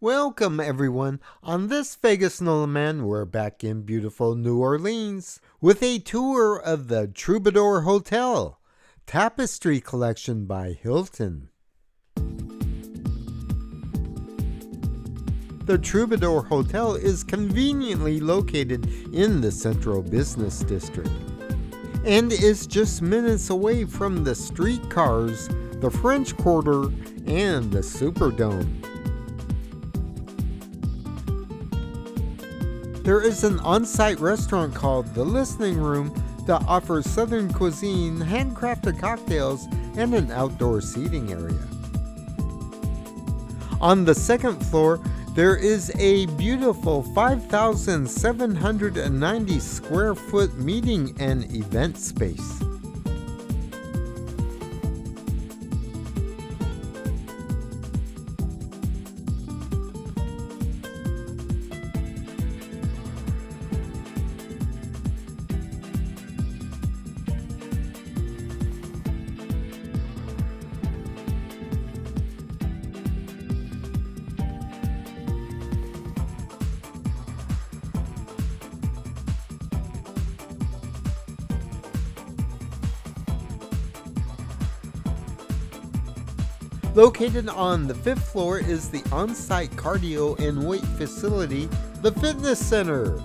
Welcome, everyone. On this Vegas Nolaman, we're back in beautiful New Orleans with a tour of the Troubadour Hotel, Tapestry Collection by Hilton. The Troubadour Hotel is conveniently located in the central business district and is just minutes away from the streetcars, the French Quarter, and the Superdome. There is an on-site restaurant called The Listening Room that offers Southern cuisine, handcrafted cocktails, and an outdoor seating area. On the second floor, there is a beautiful 5,790 square foot meeting and event space. Located on the fifth floor is the on-site cardio and weight facility, the Fitness Center.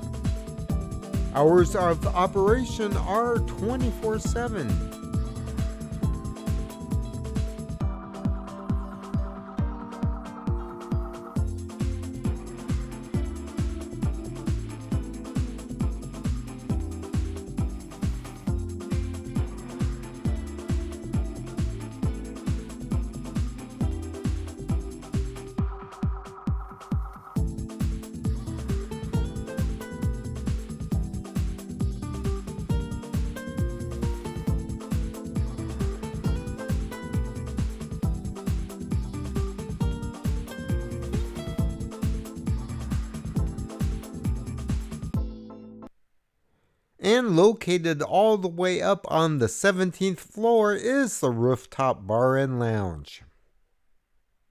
Hours of operation are 24/7. And located all the way up on the 17th floor is the Rooftop Bar and Lounge.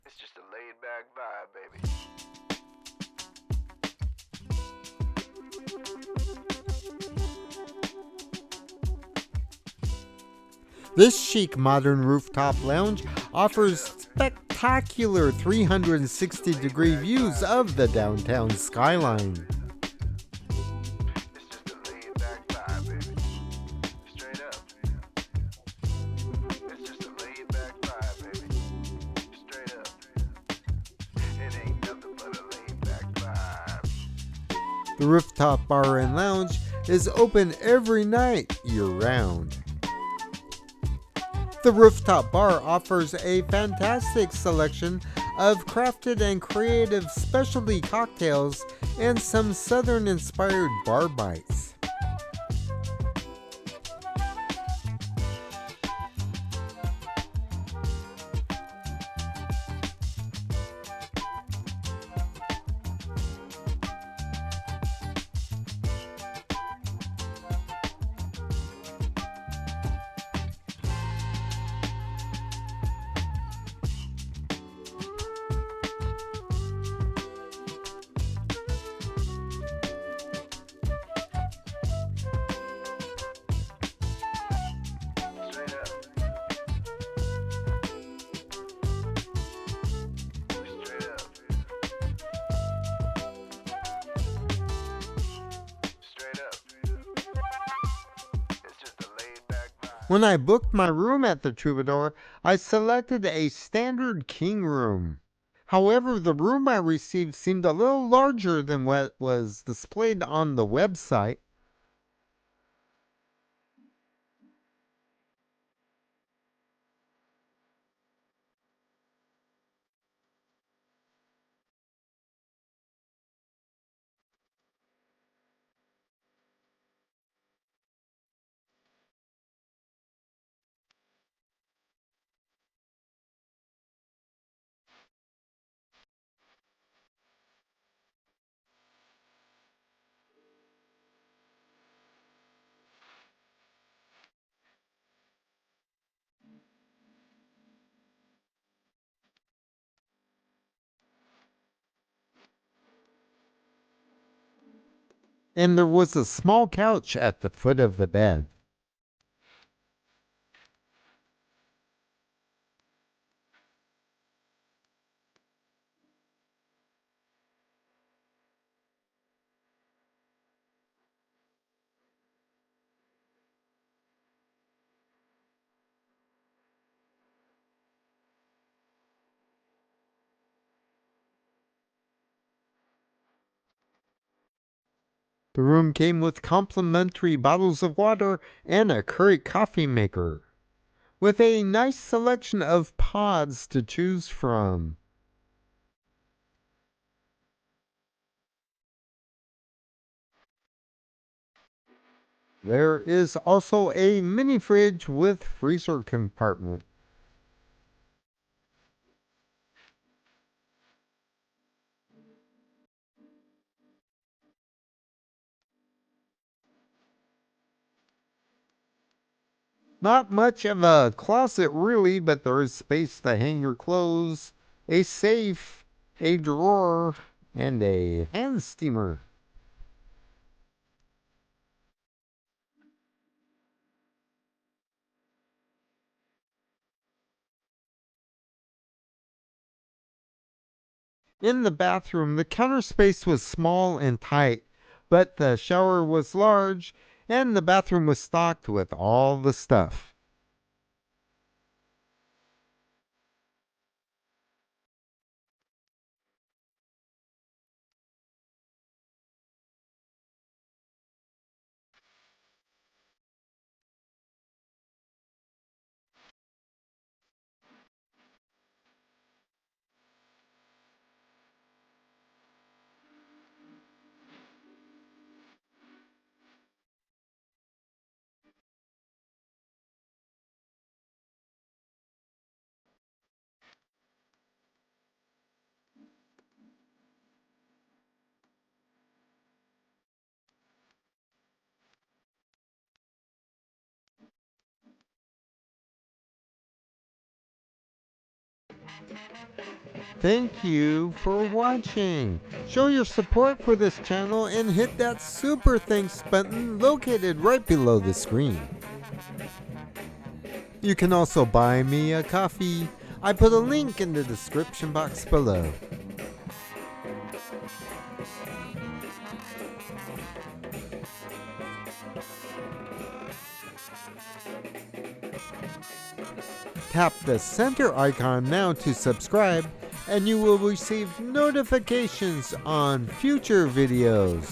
It's just a laid back vibe, baby. This chic modern rooftop lounge offers spectacular 360-degree views of the downtown skyline. It's just a laid back vibe, baby. Straight up. It's just a laid back vibe, baby. Straight up. It ain't nothing but a laid back vibe. The Rooftop Bar and Lounge is open every night year-round. The Rooftop Bar offers a fantastic selection of crafted and creative specialty cocktails and some Southern-inspired bar bites. Straight up. Straight up. Straight up. It's just a laid back vibe. When I booked my room at the Troubadour, I selected a standard king room. However, the room I received seemed a little larger than what was displayed on the website. and there was a small couch at the foot of the bed. The room came with complimentary bottles of water and a Keurig coffee maker, with a nice selection of pods to choose from. There is also a mini fridge with freezer compartment. Not much of a closet really, but there is space to hang your clothes, a safe, a drawer, and a hand steamer. In the bathroom, the counter space was small and tight, but the shower was large, and the bathroom was stocked with all the stuff. Thank you for watching. Show your support for this channel and hit that super thanks button located right below the screen. You can also buy me a coffee. I put a link in the description box below. Tap the center icon now to subscribe, and you will receive notifications on future videos.